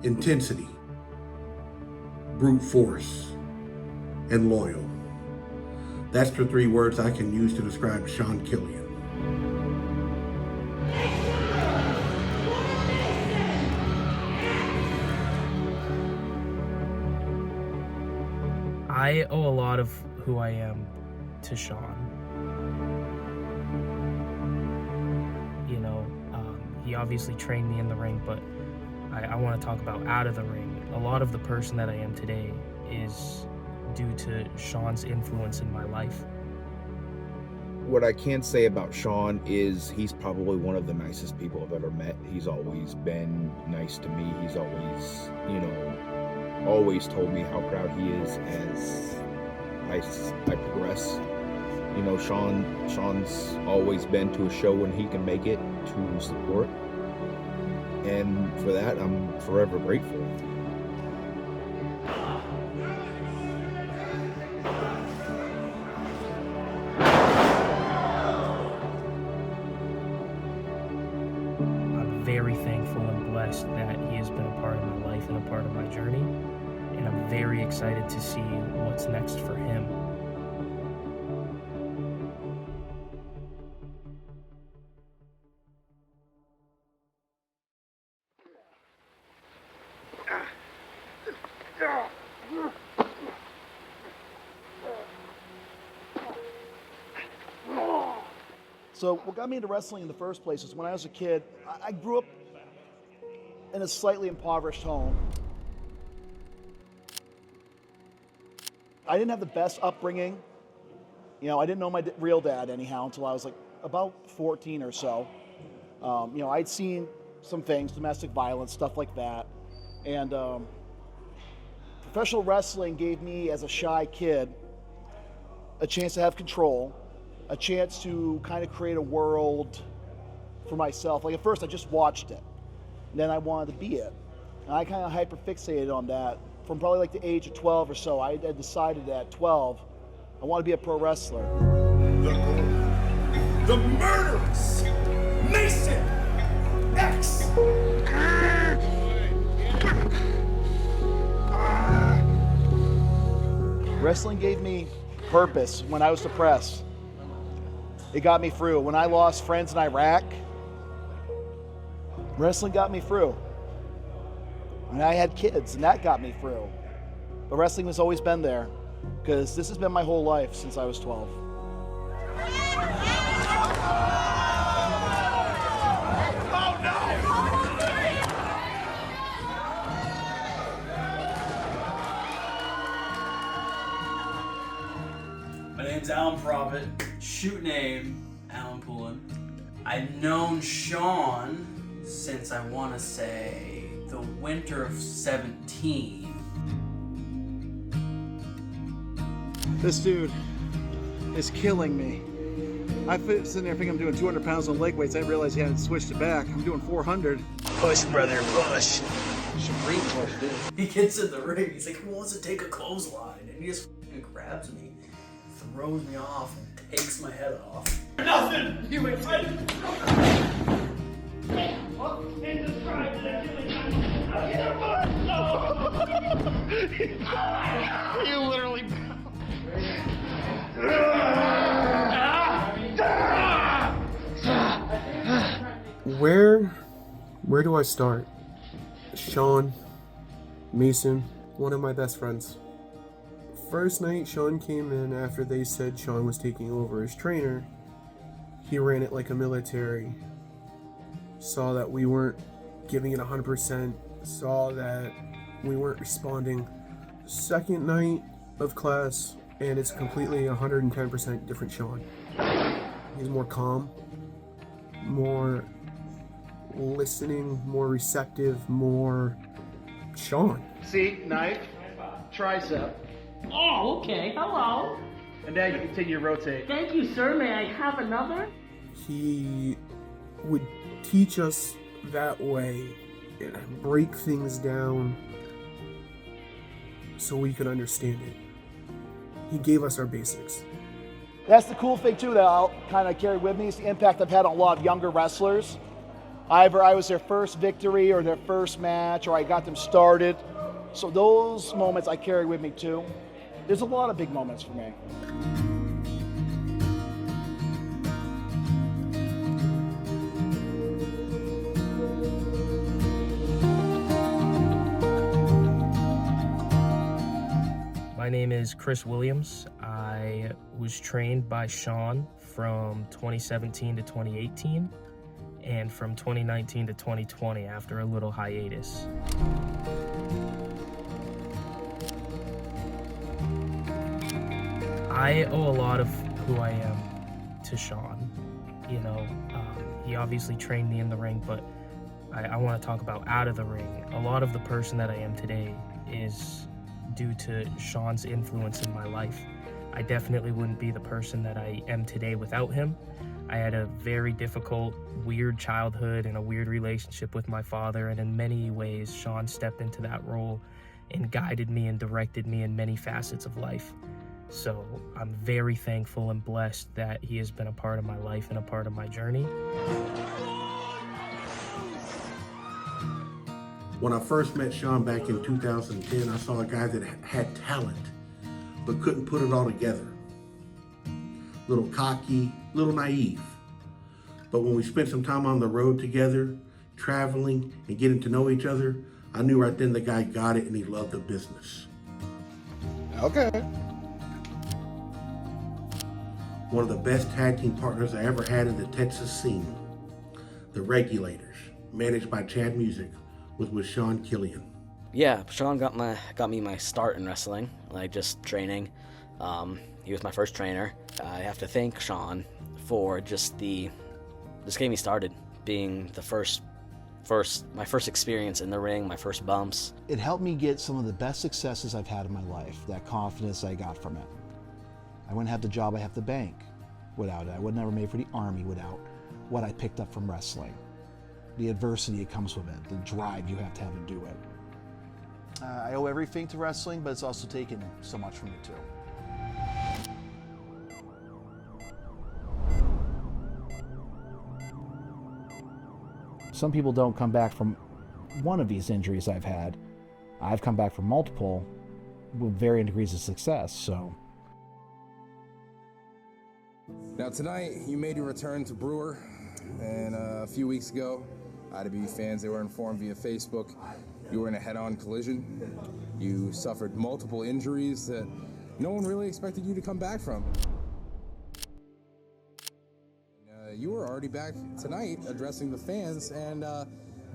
intensity, brute force, and loyal. That's the three words I can use to describe Sean Killian. I owe a lot of who I am to Sean. You know, he obviously trained me in the ring, but I want to talk about out of the ring. A lot of the person that I am today is due to Sean's influence in my life. What I can say about Sean is he's probably one of the nicest people I've ever met. He's always been nice to me. He's always, always told me how proud he is as I progress. Sean's always been to a show when he can make it to support. And for that, I'm forever grateful. I'm very thankful and blessed that he has been a part of my life and a part of my journey. And I'm very excited to see what's next for him. So what got me into wrestling in the first place is when I was a kid, I grew up in a slightly impoverished home. I didn't have the best upbringing. I didn't know my real dad anyhow until I was like about 14 or so. I'd seen some things, domestic violence, stuff like that. And professional wrestling gave me, as a shy kid, a chance to have control, a chance to kind of create a world for myself. Like at first I just watched it, and then I wanted to be it. And I kind of hyper-fixated on that. From probably like the age of 12 or so, I had decided at 12, I want to be a pro wrestler. The murderous Mason X. Wrestling gave me purpose when I was depressed. It got me through. When I lost friends in Iraq, wrestling got me through. And I had kids, and that got me through. But wrestling has always been there, because this has been my whole life since I was 12. My name's Alan Prophet, shoot name, Alan Poulin. I've known Sean since I want to say the winter of 17. This dude is killing me. I sit sitting there thinking I'm doing 200 pounds on leg weights. I didn't realize he hadn't switched it back. I'm doing 400. Push, brother, push. Supreme push, dude. He gets in the ring, he's like, who wants to take a clothesline? And he just grabs me, throws me off, and takes my head off. Nothing! You ain't fighting! You literally. Where do I start? Sean, Mason, one of my best friends. First night Sean came in after they said Sean was taking over as trainer. He ran it like a military. Saw that we weren't giving it 100%. Saw that we weren't responding. Second night of class, and it's completely 110% different Sean. He's more calm, more listening, more receptive, more Sean. See, knife, tricep. Oh, okay. Hello. And now you continue to rotate. Thank you, sir. May I have another? He would teach us that way and break things down so we could understand it. He gave us our basics. That's the cool thing too that I'll kind of carry with me is the impact I've had on a lot of younger wrestlers. Either I was their first victory or their first match, or I got them started. So those moments I carry with me too. There's a lot of big moments for me. My name is Chris Williams. I was trained by Sean from 2017 to 2018 and from 2019 to 2020 after a little hiatus. I owe a lot of who I am to Sean. You know, he obviously trained me in the ring, but I want to talk about out of the ring. A lot of the person that I am today is due to Sean's influence in my life. I definitely wouldn't be the person that I am today without him. I had a very difficult, weird childhood and a weird relationship with my father, and in many ways, Sean stepped into that role and guided me and directed me in many facets of life. So I'm very thankful and blessed that he has been a part of my life and a part of my journey. When I first met Sean back in 2010, I saw a guy that had talent, but couldn't put it all together. Little cocky, little naive. But when we spent some time on the road together, traveling and getting to know each other, I knew right then the guy got it and he loved the business. Okay. One of the best tag team partners I ever had in the Texas scene, the Regulators, managed by Chad Music, was with Sean Killian. Yeah, Sean got me my start in wrestling, like just training. He was my first trainer. I have to thank Sean for just getting me started, being the my first experience in the ring, my first bumps. It helped me get some of the best successes I've had in my life, that confidence I got from it. I wouldn't have the job I have at the bank without it. I would never made for the Army without what I picked up from wrestling. The adversity that comes with it, the drive you have to do it. I owe everything to wrestling, but it's also taken so much from me too. Some people don't come back from one of these injuries I've had. I've come back from multiple with varying degrees of success, so. Now tonight, you made your return to Brewer, and a few weeks ago, IWE fans, they were informed via Facebook, you were in a head-on collision. You suffered multiple injuries that no one really expected you to come back from. You were already back tonight addressing the fans, and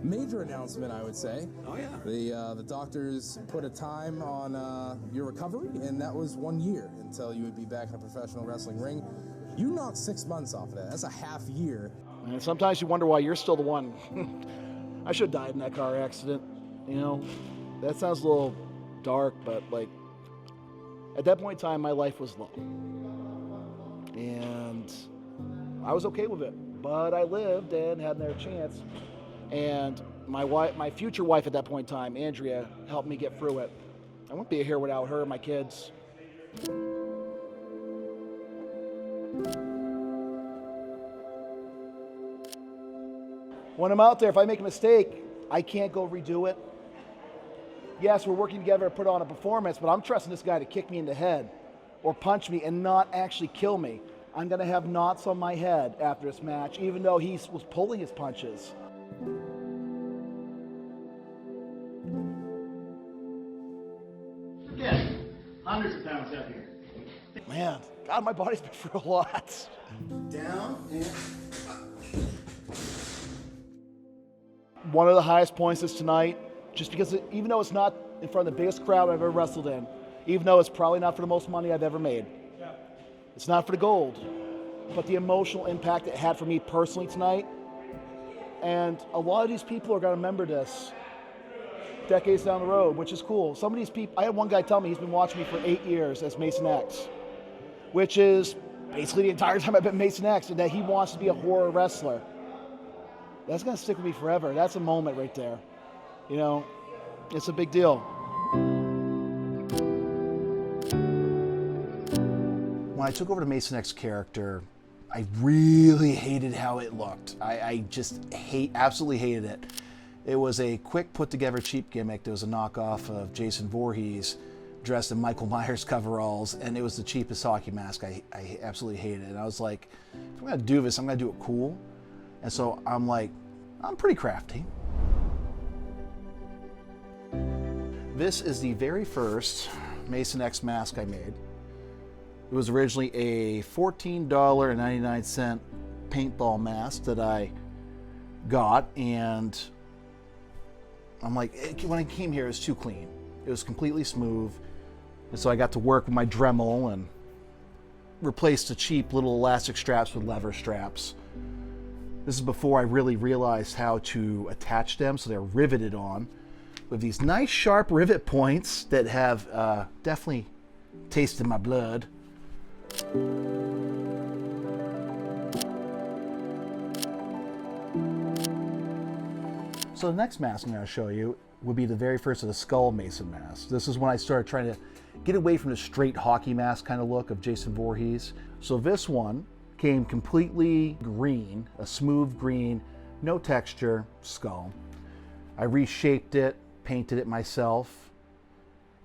major announcement, I would say. Oh yeah. The doctors put a time on your recovery, and that was 1 year until you would be back in a professional wrestling ring. You knocked 6 months off of that. That's a half year. And sometimes you wonder why you're still the one. I should have died in that car accident. You know, that sounds a little dark, but like, at that point in time, my life was low. And I was okay with it, but I lived and had another chance. And my future wife at that point in time, Andrea, helped me get through it. I wouldn't be here without her and my kids. When I'm out there, if I make a mistake, I can't go redo it. Yes, we're working together to put on a performance, but I'm trusting this guy to kick me in the head or punch me and not actually kill me. I'm going to have knots on my head after this match, even though he was pulling his punches. Forget hundreds of pounds heavier. Man, God, my body's been through a lot. Down and One of the highest points is tonight, just because even though it's not in front of the biggest crowd I've ever wrestled in, even though it's probably not for the most money I've ever made, it's not for the gold, but the emotional impact it had for me personally tonight. And a lot of these people are going to remember this decades down the road, which is cool. Some of these people, I had one guy tell me he's been watching me for 8 years as Mason X, which is basically the entire time I've been Mason X, and that he wants to be a horror wrestler. That's going to stick with me forever. That's a moment right there. You know, it's a big deal. When I took over the Mason X character I really hated how it looked. I just absolutely hated it. It was a quick put together cheap gimmick. There was a knockoff of Jason Voorhees dressed in Michael Myers coveralls, and it was the cheapest hockey mask. I absolutely hated it. And I was like, if I'm gonna do this, I'm gonna do it cool. And so I'm like, I'm pretty crafty. This is the very first Mason X mask I made. It was originally a $14.99 paintball mask that I got, and I'm like, when I came here, it was too clean. It was completely smooth, and so I got to work with my Dremel and replaced the cheap little elastic straps with leather straps. This is before I really realized how to attach them, so they're riveted on with these nice sharp rivet points that have definitely tasted my blood. So the next mask I'm going to show you would be the very first of the Skull Mason mask. This is when I started trying to get away from the straight hockey mask kind of look of Jason Voorhees. So this one came completely green, a smooth green, no texture skull. I reshaped it, painted it myself,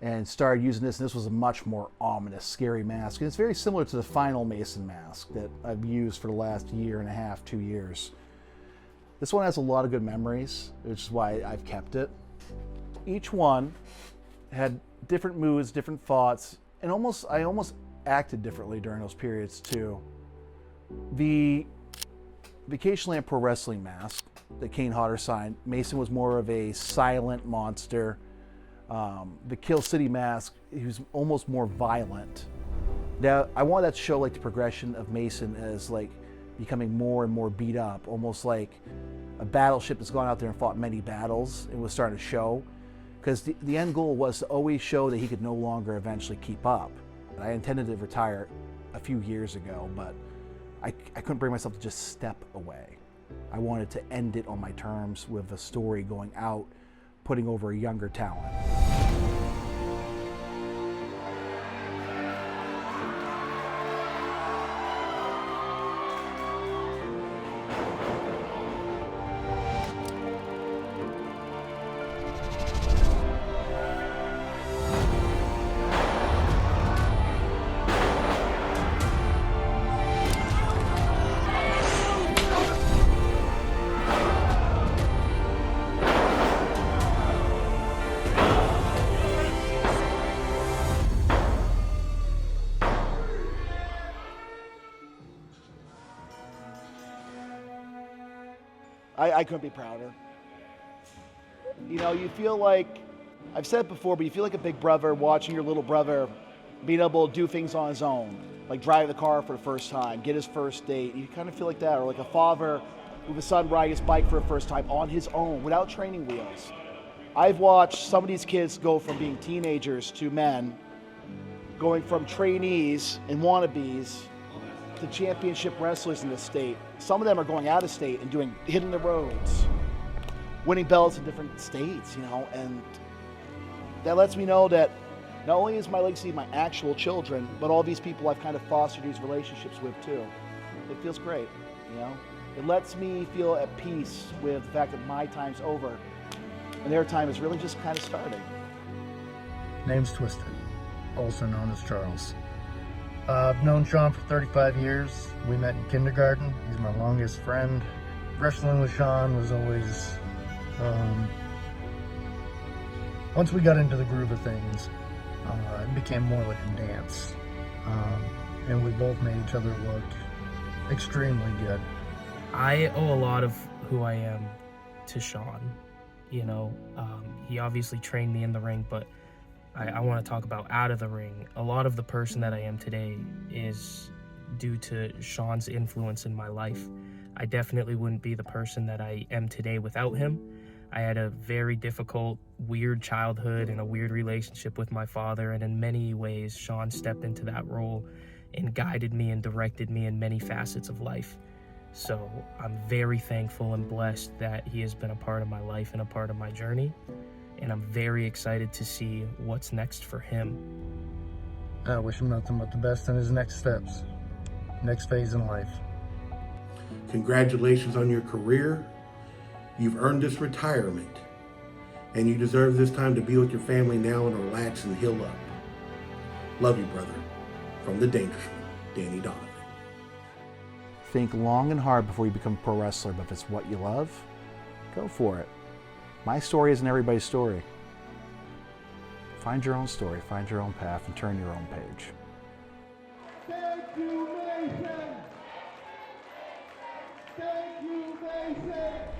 and started using this, and this was a much more ominous, scary mask. And it's very similar to the final Mason mask that I've used for the last year and a half, 2 years. This one has a lot of good memories, which is why I've kept it. Each one had different moods, different thoughts, and I almost acted differently during those periods too. The Vacation Land Pro Wrestling mask that Kane Hodder signed, Mason was more of a silent monster. The Kill City mask, he was almost more violent. Now, I wanted that to show like the progression of Mason as like becoming more and more beat up, almost like a battleship that's gone out there and fought many battles. It was starting to show, because the end goal was to always show that he could no longer eventually keep up. I intended to retire a few years ago, but I couldn't bring myself to just step away. I wanted to end it on my terms with a story going out, putting over a younger talent. I couldn't be prouder. You know, you feel like, I've said it before, but you feel like a big brother watching your little brother being able to do things on his own, like drive the car for the first time, get his first date. You kind of feel like that, or like a father with a son riding his bike for the first time on his own, without training wheels. I've watched some of these kids go from being teenagers to men, going from trainees and wannabes to championship wrestlers in the state. Some of them are going out of state and hitting the roads, winning belts in different states, you know, and that lets me know that not only is my legacy my actual children, but all these people I've kind of fostered these relationships with too. It feels great, you know. It lets me feel at peace with the fact that my time's over and their time is really just kind of starting. Name's Twisted, also known as Charles. I've known Sean for 35 years. We met in kindergarten. He's my longest friend. Wrestling with Sean was always, once we got into the groove of things, it became more like a dance. And we both made each other look extremely good. I owe a lot of who I am to Sean. You know, he obviously trained me in the ring, but I want to talk about out of the ring. A lot of the person that I am today is due to Sean's influence in my life. I definitely wouldn't be the person that I am today without him. I had a very difficult, weird childhood and a weird relationship with my father, and in many ways, Sean stepped into that role and guided me and directed me in many facets of life. So I'm very thankful and blessed that he has been a part of my life and a part of my journey. And I'm very excited to see what's next for him. I wish him nothing but the best in his next steps, next phase in life. Congratulations on your career. You've earned this retirement, and you deserve this time to be with your family now and relax and heal up. Love you, brother. From the Dangerous One, Danny Donovan. Think long and hard before you become a pro wrestler, but if it's what you love, go for it. My story isn't everybody's story. Find your own story, find your own path, and turn your own page. Thank you, Mason. Thank you, Mason.